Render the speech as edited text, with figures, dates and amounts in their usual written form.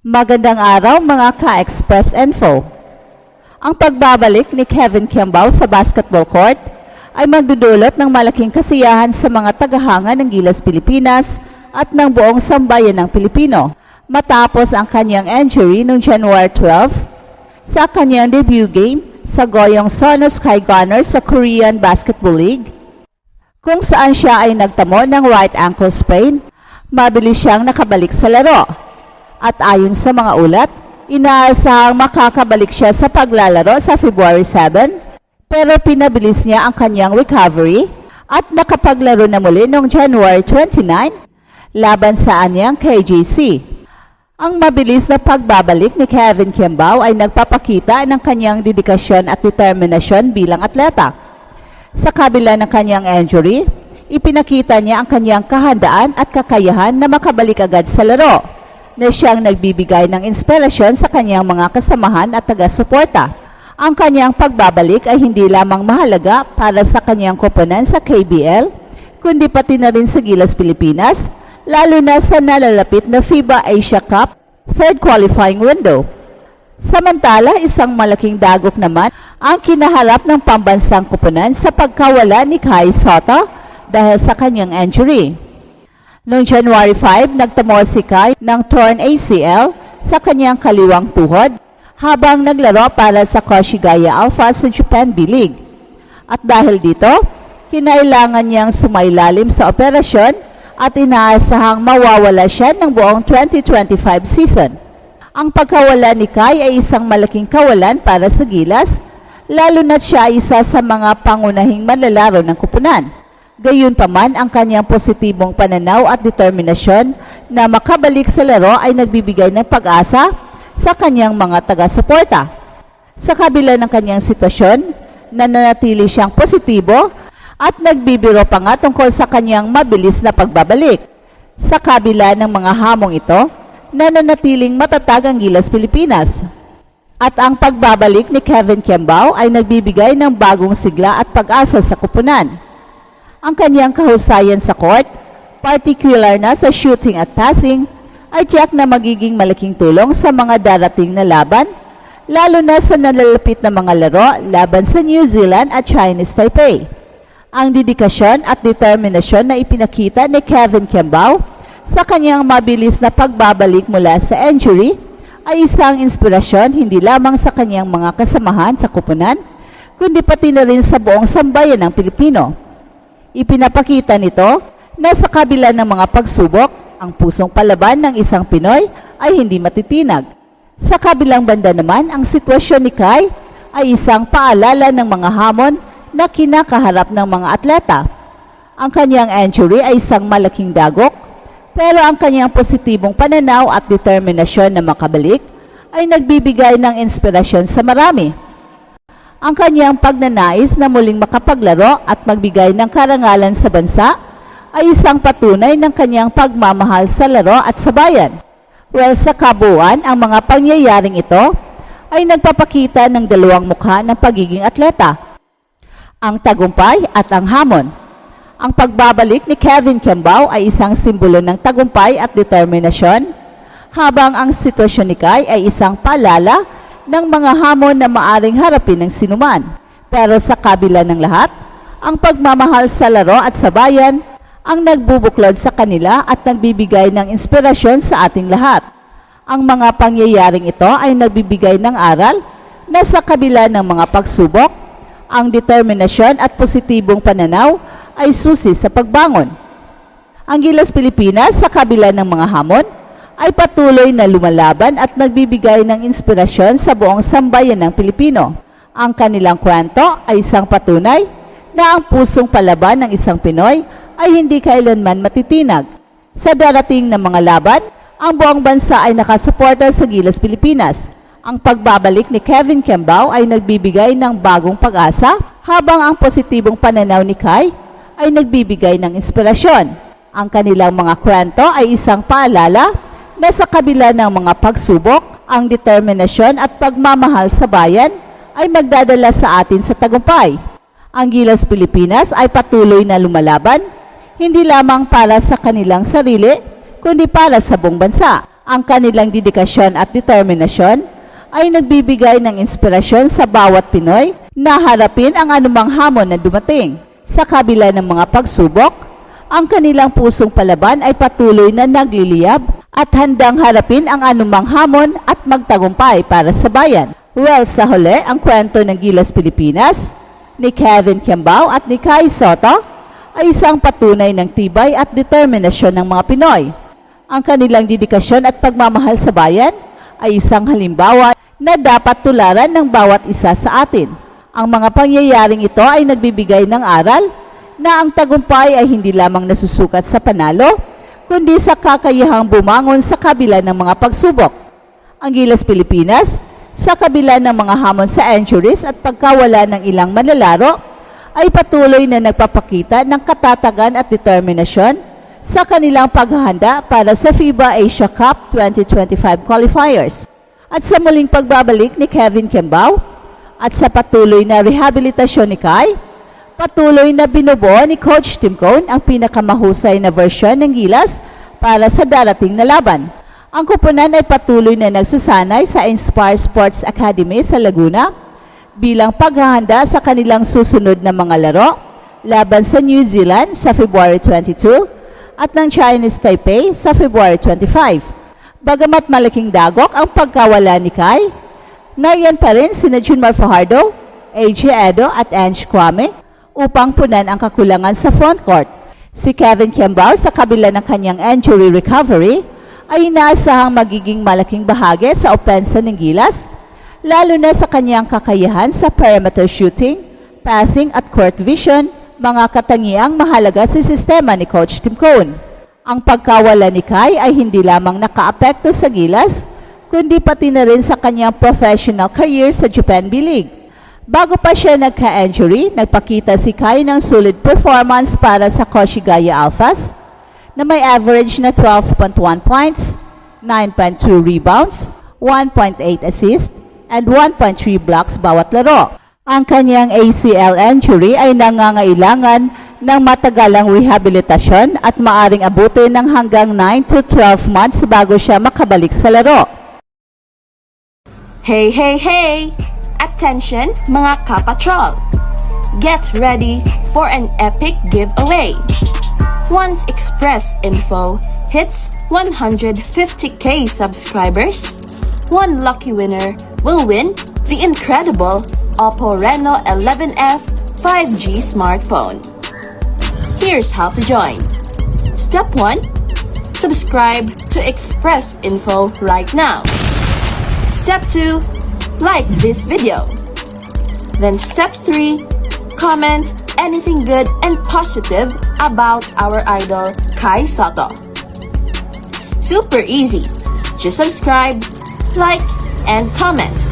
Magandang araw mga ka-Express Info. Ang pagbabalik ni Kevin Kiambao sa basketball court ay magdudulot ng malaking kasiyahan sa mga tagahanga ng Gilas Pilipinas at ng buong sambayan ng Pilipino matapos ang kanyang injury noong January 12 sa kanyang debut game sa Goyong Sono Sky Gunners sa Korean Basketball League, kung saan siya ay nagtamo ng right ankle sprain. Mabilis siyang nakabalik sa laro. At ayon sa mga ulat, inaasahang makakabalik siya sa paglalaro sa February 7, pero pinabilis niya ang kanyang recovery at nakapaglaro na muli noong January 29 laban sa anyang KGC. Ang mabilis na pagbabalik ni Kevin Kiambao ay nagpapakita ng kanyang dedikasyon at determinasyon bilang atleta. Sa kabila ng kanyang injury, ipinakita niya ang kanyang kahandaan at kakayahan na makabalik agad sa laro, na siyang nagbibigay ng inspirasyon sa kanyang mga kasamahan at taga-suporta. Ang kanyang pagbabalik ay hindi lamang mahalaga para sa kanyang koponan sa KBL, kundi pati na rin sa Gilas Pilipinas, lalo na sa nalalapit na FIBA Asia Cup third qualifying window. Samantala, isang malaking dagok naman ang kinaharap ng pambansang koponan sa pagkawala ni Kai Sotto dahil sa kanyang injury. Noong January 5, nagtamo si Kai ng torn ACL sa kanyang kaliwang tuhod habang naglaro para sa Koshigaya Alpha sa Japan B-League. At dahil dito, kinailangan niyang sumailalim sa operasyon at inaasahang mawawala siya ng buong 2025 season. Ang pagkawala ni Kai ay isang malaking kawalan para sa Gilas, lalo na't siya ay isa sa mga pangunahing manlalaro ng koponan. Gayunpaman, ang kanyang positibong pananaw at determinasyon na makabalik sa laro ay nagbibigay ng pag-asa sa kanyang mga taga-suporta. Sa kabila ng kanyang sitwasyon, nananatili siyang positibo at nagbibiro pa nga tungkol sa kanyang mabilis na pagbabalik. Sa kabila ng mga hamong ito, nananatiling matatag ang Gilas Pilipinas. At ang pagbabalik ni Kevin Kiambao ay nagbibigay ng bagong sigla at pag-asa sa koponan. Ang kanyang kahusayan sa court, particular na sa shooting at passing, ay tiyak na magiging malaking tulong sa mga darating na laban, lalo na sa nalalapit na mga laro laban sa New Zealand at Chinese Taipei. Ang dedikasyon at determinasyon na ipinakita ni Kevin Kiambao sa kanyang mabilis na pagbabalik mula sa injury ay isang inspirasyon hindi lamang sa kanyang mga kasamahan sa koponan, kundi pati na rin sa buong sambayan ng Pilipino. Ipinapakita nito na sa kabila ng mga pagsubok, ang pusong palaban ng isang Pinoy ay hindi matitinag. Sa kabilang banda naman, ang sitwasyon ni Kai ay isang paalala ng mga hamon na kinakaharap ng mga atleta. Ang kanyang injury ay isang malaking dagok, pero ang kanyang positibong pananaw at determinasyon na makabalik ay nagbibigay ng inspirasyon sa marami. Ang kanyang pagnanais na muling makapaglaro at magbigay ng karangalan sa bansa ay isang patunay ng kanyang pagmamahal sa laro at sa bayan. Well, sa kabuuan, ang mga pangyayaring ito ay nagpapakita ng dalawang mukha ng pagiging atleta: ang tagumpay at ang hamon. Ang pagbabalik ni Kevin Kiambao ay isang simbolo ng tagumpay at determinasyon, habang ang sitwasyon ni Kai ay isang paalala ng mga hamon na maaring harapin ng sinuman. Pero sa kabila ng lahat, ang pagmamahal sa laro at sa bayan ang nagbubuklod sa kanila at nagbibigay ng inspirasyon sa ating lahat. Ang mga pangyayaring ito ay nagbibigay ng aral na sa kabila ng mga pagsubok, ang determinasyon at positibong pananaw ay susi sa pagbangon. Ang Gilas Pilipinas, sa kabila ng mga hamon, ay patuloy na lumalaban at nagbibigay ng inspirasyon sa buong sambayan ng Pilipino. Ang kanilang kwento ay isang patunay na ang pusong palaban ng isang Pinoy ay hindi kailanman matitinag. Sa darating na mga laban, ang buong bansa ay nakasuporta sa Gilas Pilipinas. Ang pagbabalik ni Kevin Kiambao ay nagbibigay ng bagong pag-asa, habang ang positibong pananaw ni Kai ay nagbibigay ng inspirasyon. Ang kanilang mga kwento ay isang paalala na sa kabila ng mga pagsubok, ang determinasyon at pagmamahal sa bayan ay magdadala sa atin sa tagumpay. Ang Gilas Pilipinas ay patuloy na lumalaban, hindi lamang para sa kanilang sarili, kundi para sa buong bansa. Ang kanilang dedikasyon at determinasyon ay nagbibigay ng inspirasyon sa bawat Pinoy na harapin ang anumang hamon na dumating. Sa kabila ng mga pagsubok, ang kanilang pusong palaban ay patuloy na nagliliyab at handang harapin ang anumang hamon at magtagumpay para sa bayan. Well, sa huli, ang kwento ng Gilas Pilipinas ni Kevin Kiambao at ni Kai Soto ay isang patunay ng tibay at determinasyon ng mga Pinoy. Ang kanilang dedikasyon at pagmamahal sa bayan ay isang halimbawa na dapat tularan ng bawat isa sa atin. Ang mga pangyayaring ito ay nagbibigay ng aral na ang tagumpay ay hindi lamang nasusukat sa panalo, kundi sa kakayahang bumangon sa kabila ng mga pagsubok. Ang Gilas Pilipinas, sa kabila ng mga hamon sa injuries at pagkawala ng ilang manlalaro, ay patuloy na nagpapakita ng katatagan at determinasyon sa kanilang paghahanda para sa FIBA Asia Cup 2025 qualifiers. At sa muling pagbabalik ni Kevin Kiambao at sa patuloy na rehabilitasyon ni Kai, patuloy na binubuo ni Coach Tim Cone ang pinakamahusay na versyon ng Gilas para sa darating na laban. Ang kupunan ay patuloy na nagsasanay sa Inspire Sports Academy sa Laguna bilang paghahanda sa kanilang susunod na mga laro laban sa New Zealand sa February 22 at ng Chinese Taipei sa February 25. Bagamat malaking dagok ang pagkawala ni Kai, nariyan pa rin sina Junmar Fajardo, AJ Edo at Ange Kwame upang punan ang kakulangan sa frontcourt. Si Kevin Kiambao sa kabila ng kanyang injury recovery ay inaasahang magiging malaking bahagi sa opensa ng Gilas, lalo na sa kanyang kakayahan sa perimeter shooting, passing at court vision, mga katangiang mahalaga sa sistema ni Coach Tim Cone. Ang pagkawala ni Kai ay hindi lamang nakaapekto sa Gilas, kundi pati na rin sa kanyang professional career sa Japan B-League. Bago pa siya nagka-injury, nagpakita si Kai ng solid performance para sa Koshigaya Alphas na may average na 12.1 points, 9.2 rebounds, 1.8 assists, and 1.3 blocks bawat laro. Ang kanyang ACL injury ay nangangailangan ng matagalang rehabilitasyon at maaring abutin ng hanggang 9 to 12 months bago siya makabalik sa laro. Hey, hey, hey! Attention mga kapatrol! Get ready for an epic giveaway! Once Express Info hits 150k subscribers, one lucky winner will win the incredible Oppo Reno 11F 5G smartphone. Here's how to join. Step 1. Subscribe to Express Info right now. Step 2. Like this video. Then step 3. Comment anything good and positive about our idol Kai Soto. Super easy. Just subscribe, like, and comment.